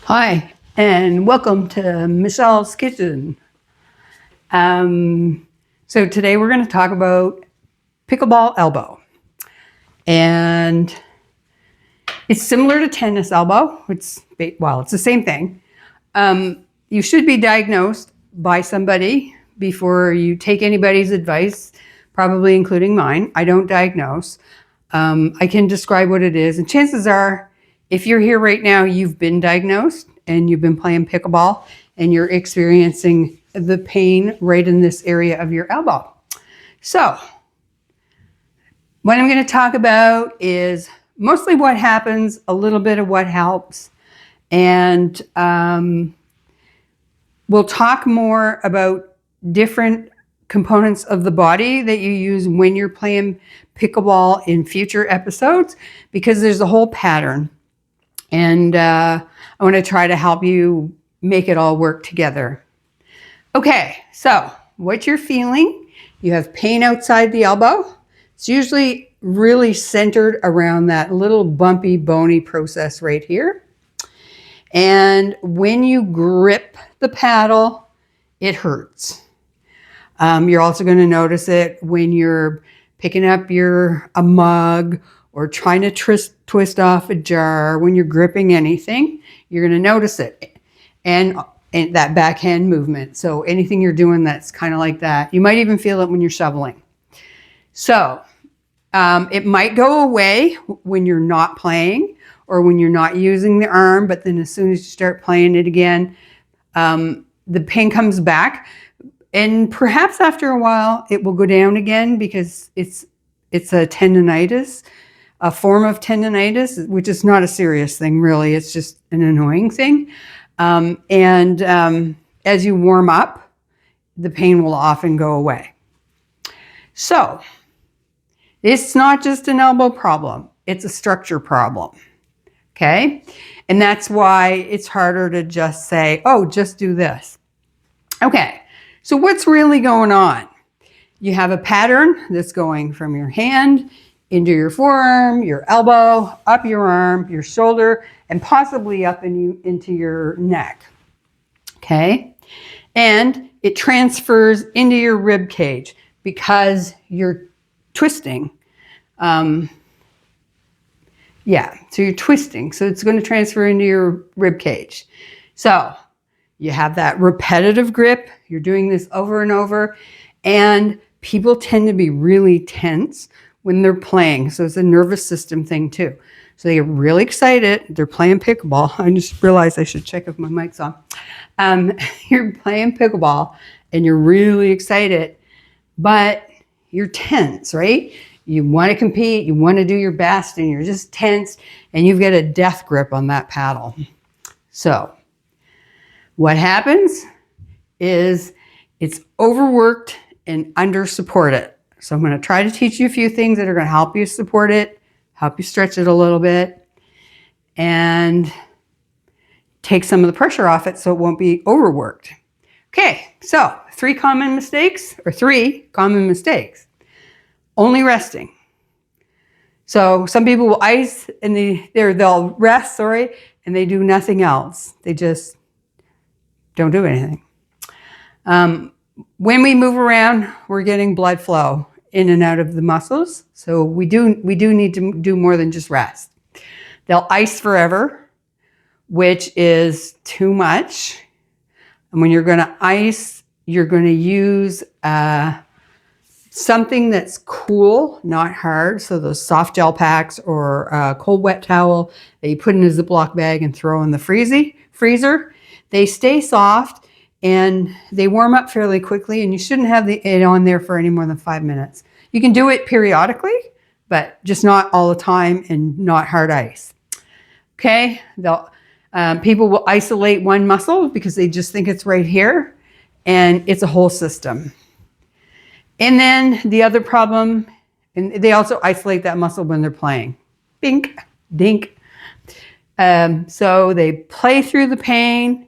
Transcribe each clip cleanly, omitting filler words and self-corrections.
Hi, and welcome to Michelle's Kitchen. So today we're going to talk about pickleball elbow. And it's similar to tennis elbow. It's the same thing. You should be diagnosed by somebody before you take anybody's advice, probably including mine. I don't diagnose. I can describe what it is. And chances are, if you're here right now, you've been diagnosed and you've been playing pickleball and you're experiencing the pain right in this area of your elbow. So what I'm going to talk about is mostly what happens, a little bit of what helps, and we'll talk more about different components of the body that you use when you're playing pickleball in future episodes, because there's a whole pattern. And I want to try to help you make it all work together. Okay, so what you're feeling, you have pain outside the elbow. It's usually really centered around that little bumpy, bony process right here. And when you grip the paddle, it hurts. You're also going to notice it when you're picking up a mug or trying to twist off a jar. When you're gripping anything, you're going to notice it. And that backhand movement. So anything you're doing that's kind of like that. You might even feel it when you're shoveling. So it might go away when you're not playing or when you're not using the arm, but then as soon as you start playing it again, the pain comes back. And perhaps after a while, it will go down again because it's a tendonitis, a form of tendonitis, which is not a serious thing, really. It's just an annoying thing. As you warm up, the pain will often go away. So it's not just an elbow problem. It's a structure problem. Okay? And that's why it's harder to just say, oh, just do this. Okay. So what's really going on? You have a pattern that's going from your hand into your forearm, your elbow, up your arm, your shoulder, and possibly up into your neck. Okay? And it transfers into your rib cage because you're twisting. So you're twisting. So it's going to transfer into your rib cage. So you have that repetitive grip. You're doing this over and over. And people tend to be really tense when they're playing. So it's a nervous system thing too. So they get really excited. They're playing pickleball. I just realized I should check if my mic's on. You're playing pickleball and you're really excited, but you're tense, right? You want to compete. You want to do your best and you're just tense and you've got a death grip on that paddle. So what happens is it's overworked and under-supported. So I'm going to try to teach you a few things that are going to help you support it, help you stretch it a little bit, and take some of the pressure off it so it won't be overworked. Okay, so three common mistakes. Only resting. So some people will ice and they'll rest, and they do nothing else. They just don't do anything. When we move around, we're getting blood flow in and out of the muscles. So we do need to do more than just rest. They'll ice forever, which is too much. And when you're going to ice, you're going to use something that's cool, not hard. So those soft gel packs or a cold wet towel that you put in a Ziploc bag and throw in the freezer. They stay soft and they warm up fairly quickly, and you shouldn't have it on there for any more than 5 minutes. You can do it periodically, but just not all the time and not hard ice. Okay, people will isolate one muscle because they just think it's right here, and it's a whole system. And then the other problem, and they also isolate that muscle when they're playing. Bink, dink. So they play through the pain.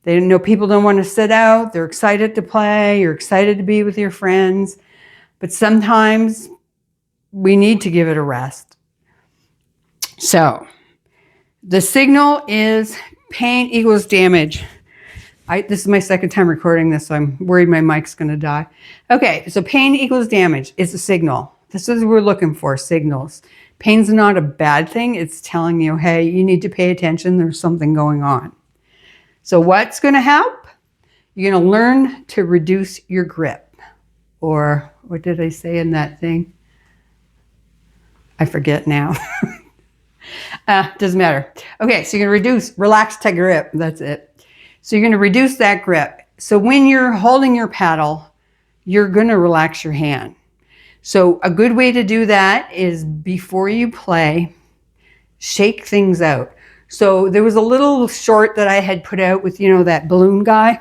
They know people don't want to sit out. They're excited to play. You're excited to be with your friends. But sometimes we need to give it a rest. So the signal is pain equals damage. This is my second time recording this, so I'm worried my mic's going to die. Okay, so pain equals damage. It's a signal. This is what we're looking for, signals. Pain's not a bad thing. It's telling you, hey, you need to pay attention. There's something going on. So what's going to help? You're going to learn to reduce your grip. Or what did I say in that thing? I forget now. Doesn't matter. Okay, so you're going to relax to grip. That's it. So you're going to reduce that grip. So when you're holding your paddle, you're going to relax your hand. So a good way to do that is before you play, shake things out. So there was a little short that I had put out with, you know, that balloon guy.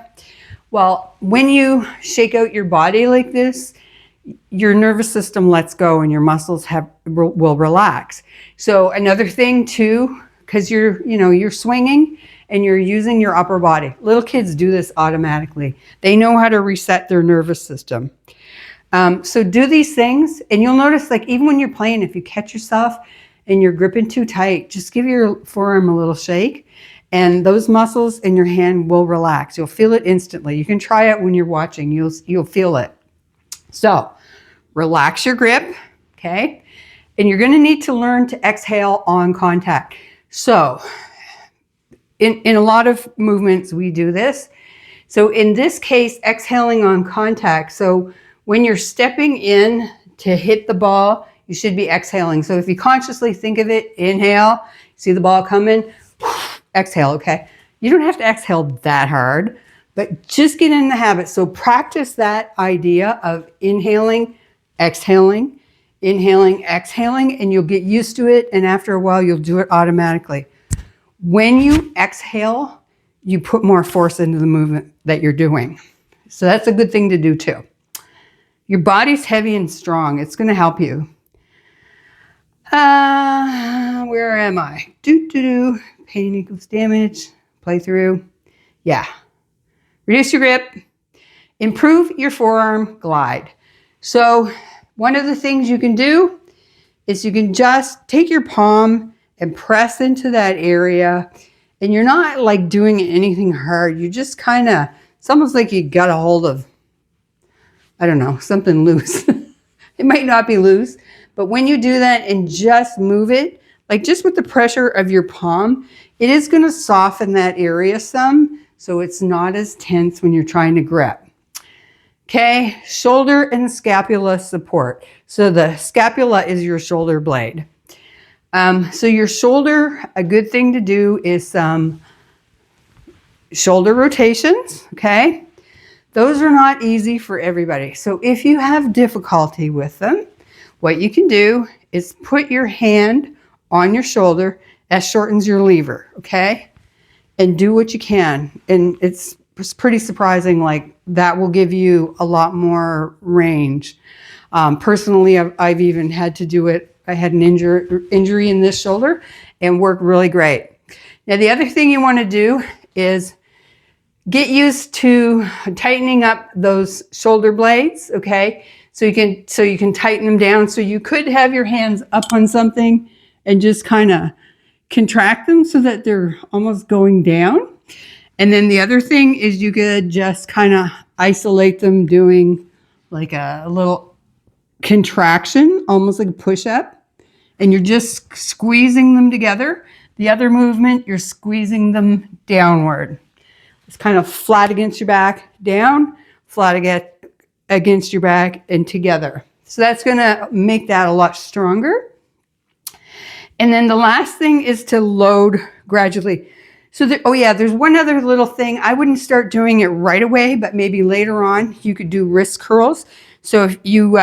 Well, when you shake out your body like this, your nervous system lets go and your muscles will relax. So another thing too, because you're swinging and you're using your upper body. Little kids do this automatically. They know how to reset their nervous system. So do these things, and you'll notice, like, even when you're playing, if you catch yourself and you're gripping too tight, just give your forearm a little shake, and those muscles in your hand will relax. You'll feel it instantly. You can try it when you're watching. You'll feel it. So relax your grip, okay? And you're going to need to learn to exhale on contact. So in a lot of movements, we do this. So in this case, exhaling on contact. So when you're stepping in to hit the ball, you should be exhaling. So if you consciously think of it, inhale, see the ball coming, exhale, okay? You don't have to exhale that hard, but just get in the habit. So practice that idea of inhaling, exhaling, and you'll get used to it. And after a while, you'll do it automatically. When you exhale, you put more force into the movement that you're doing. So that's a good thing to do too. Your body's heavy and strong. It's going to help you. Where am I? Pain equals damage. Play through. Yeah. Reduce your grip. Improve your forearm glide. So one of the things you can do is you can just take your palm and press into that area. And you're not like doing anything hard. You just kind of, it's almost like you got a hold of, I don't know, something loose. It might not be loose, but when you do that and just move it, like just with the pressure of your palm, it is going to soften that area some, so it's not as tense when you're trying to grip. Okay, shoulder and scapula support. So the scapula is your shoulder blade. So your shoulder, a good thing to do is some shoulder rotations, okay? Those are not easy for everybody. So if you have difficulty with them, what you can do is put your hand on your shoulder. That shortens your lever, okay? And do what you can. And it's pretty surprising, like that will give you a lot more range. Personally, I've even had to do it. I had an injury in this shoulder and worked really great. Now, the other thing you want to do is get used to tightening up those shoulder blades, okay? So you can tighten them down. So you could have your hands up on something and just kind of contract them so that they're almost going down. And then the other thing is you could just kind of isolate them doing like a little contraction, almost like a push-up. And you're just squeezing them together. The other movement, you're squeezing them downward. It's kind of flat against your back, down, flat against your back, and together. So that's going to make that a lot stronger. And then the last thing is to load gradually. So there's one other little thing. I wouldn't start doing it right away, but maybe later on you could do wrist curls. So if you,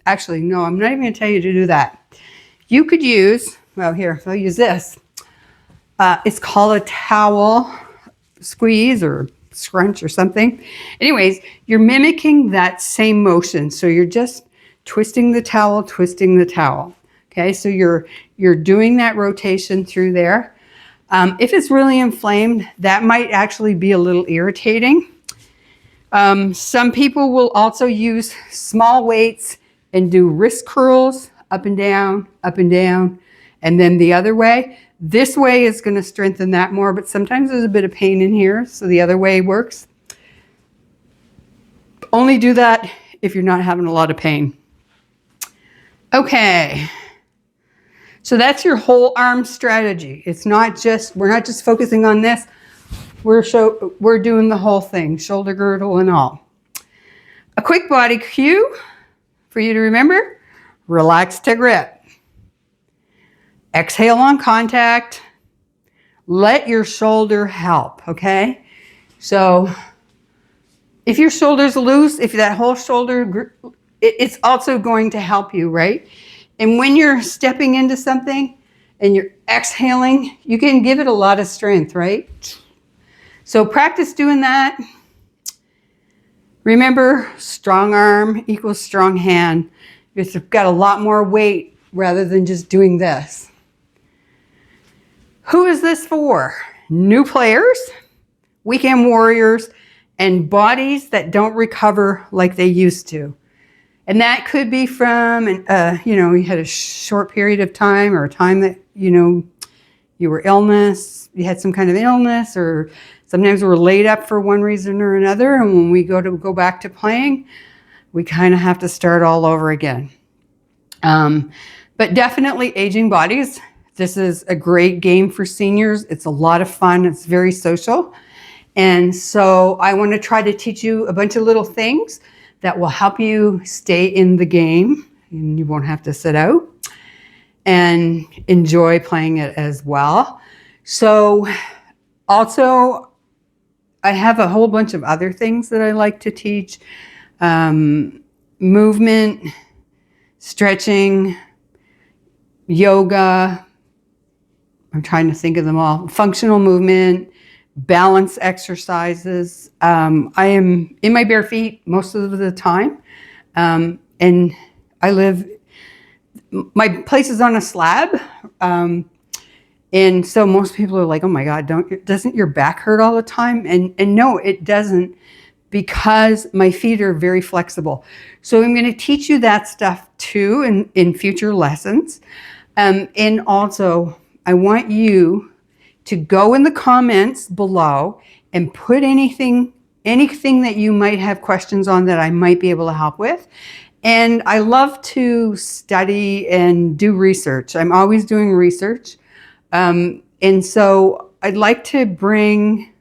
actually, no, I'm not even going to tell you to do that. You could use, well, here, I'll use this. It's called a towel squeeze or scrunch or something. Anyways, you're mimicking that same motion. So you're just twisting the towel. Okay, so you're doing that rotation through there. If it's really inflamed, that might actually be a little irritating. Some people will also use small weights and do wrist curls up and down, and then the other way. This way is going to strengthen that more, but sometimes there's a bit of pain in here, so the other way works. Only do that if you're not having a lot of pain. Okay. So that's your whole arm strategy. It's not just, we're not just focusing on this. We're doing the whole thing, shoulder girdle and all. A quick body cue for you to remember: relax to grip. Exhale on contact. Let your shoulder help, okay? So if your shoulder's loose, if that whole shoulder, it's also going to help you, right? And when you're stepping into something and you're exhaling, you can give it a lot of strength, right? So practice doing that. Remember, strong arm equals strong hand. You've got a lot more weight rather than just doing this. Who is this for? New players, weekend warriors, and bodies that don't recover like they used to. And that could be from, you had a short period of time, or a time that, you were you had some kind of illness, or sometimes we're laid up for one reason or another. And when we go back to playing, we kind of have to start all over again. But definitely aging bodies. This is a great game for seniors. It's a lot of fun. It's very social. And so I want to try to teach you a bunch of little things that will help you stay in the game, and you won't have to sit out, and enjoy playing it as well. So also, I have a whole bunch of other things that I like to teach. Movement, stretching, yoga. I'm trying to think of them all. Functional movement, balance exercises. I am in my bare feet most of the time. And my place is on a slab. And so most people are like, oh my God, doesn't your back hurt all the time? And no, it doesn't, because my feet are very flexible. So I'm going to teach you that stuff too in future lessons. And also, I want you to go in the comments below and put anything that you might have questions on that I might be able to help with. And I love to study and do research. I'm always doing research. And so I'd like to bring,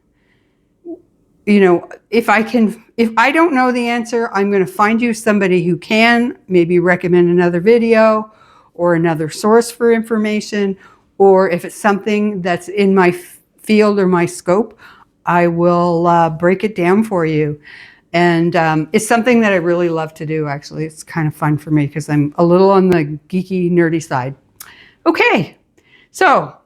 if I don't know the answer, I'm going to find you somebody who can, maybe recommend another video or another source for information. Or if it's something that's in my field or my scope, I will break it down for you. And it's something that I really love to do, actually. It's kind of fun for me because I'm a little on the geeky, nerdy side. Okay, so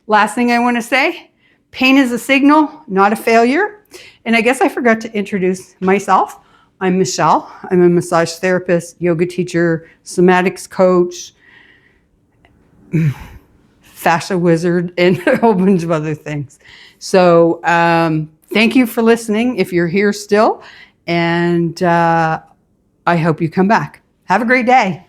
last thing I want to say, pain is a signal, not a failure. And I guess I forgot to introduce myself. I'm Michelle. I'm a massage therapist, yoga teacher, somatics coach, fascia wizard, and a whole bunch of other things. So thank you for listening if you're here still, and I hope you come back. Have a great day.